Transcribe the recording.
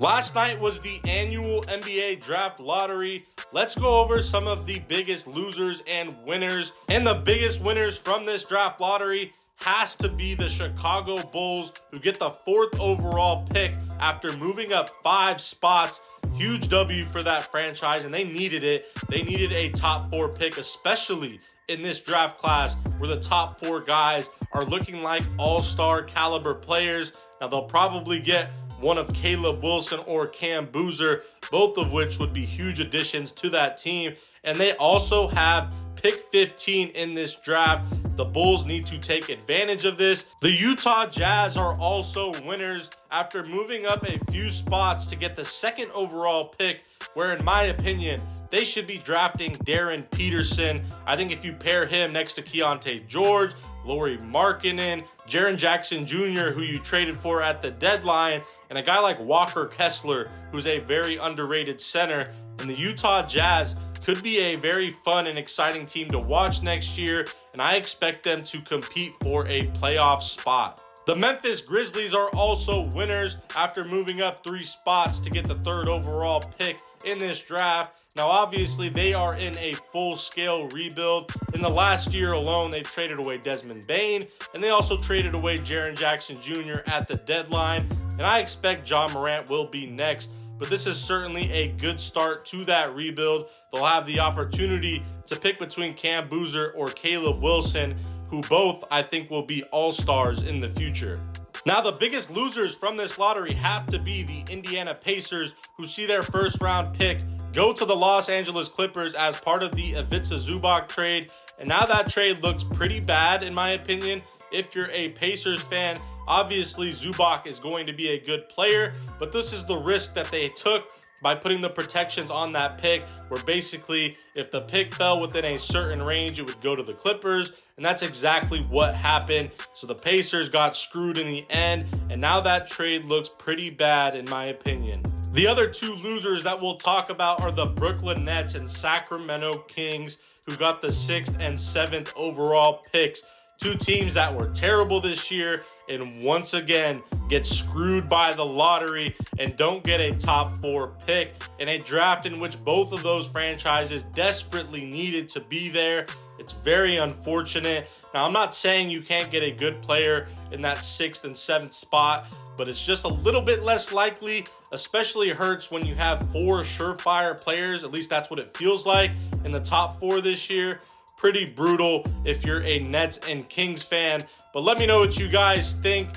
Last night was the annual NBA draft lottery. Let's go over some of the biggest losers and winners. And the biggest winners from this draft lottery has to be the Chicago Bulls, who get the 4th overall pick after moving up 5 spots. Huge W for that franchise, and they needed it. They needed a top 4 pick, especially in this draft class where the top 4 guys are looking like all-star caliber players. Now, they'll probably get one of Caleb Wilson or Cam Boozer, both of which would be huge additions to that team. And they also have pick 15 in this draft. The Bulls need to take advantage of this. The Utah Jazz are also winners after moving up a few spots to get the 2nd overall pick, where in my opinion, they should be drafting Darren Peterson. I think if you pair him next to Keontae George, Lauri Markkanen, Jaren Jackson Jr., who you traded for at the deadline, and a guy like Walker Kessler, who's a very underrated center, and the Utah Jazz could be a very fun and exciting team to watch next year, and I expect them to compete for a playoff spot. The Memphis Grizzlies are also winners after moving up 3 spots to get the 3rd overall pick in this draft. Now, obviously, they are in a full-scale rebuild. In the last year alone, they've traded away Desmond Bane, and they also traded away Jaren Jackson Jr. at the deadline, and I expect Ja Morant will be next. But this is certainly a good start to that rebuild. They'll have the opportunity to pick between Cam Boozer or Caleb Wilson, who both I think will be all-stars in the future. Now, the biggest losers from this lottery have to be the Indiana Pacers, who see their 1st-round pick go to the Los Angeles Clippers as part of the Ivica Zubac trade. And now that trade looks pretty bad, in my opinion. If you're a Pacers fan, obviously Zubac is going to be a good player, but this is the risk that they took by putting the protections on that pick, where basically if the pick fell within a certain range, it would go to the Clippers, and that's exactly what happened. So the Pacers got screwed in the end, and now that trade looks pretty bad in my opinion. The other 2 losers that we'll talk about are the Brooklyn Nets and Sacramento Kings, who got the 6th and 7th overall picks. 2 teams that were terrible this year and once again get screwed by the lottery and don't get a top 4 pick in a draft in which both of those franchises desperately needed to be there. It's very unfortunate. Now, I'm not saying you can't get a good player in that 6th and 7th spot, but it's just a little bit less likely. Especially hurts when you have 4 surefire players. At least that's what it feels like in the top 4 this year. Pretty brutal if you're a Nets and Kings fan. But let me know what you guys think.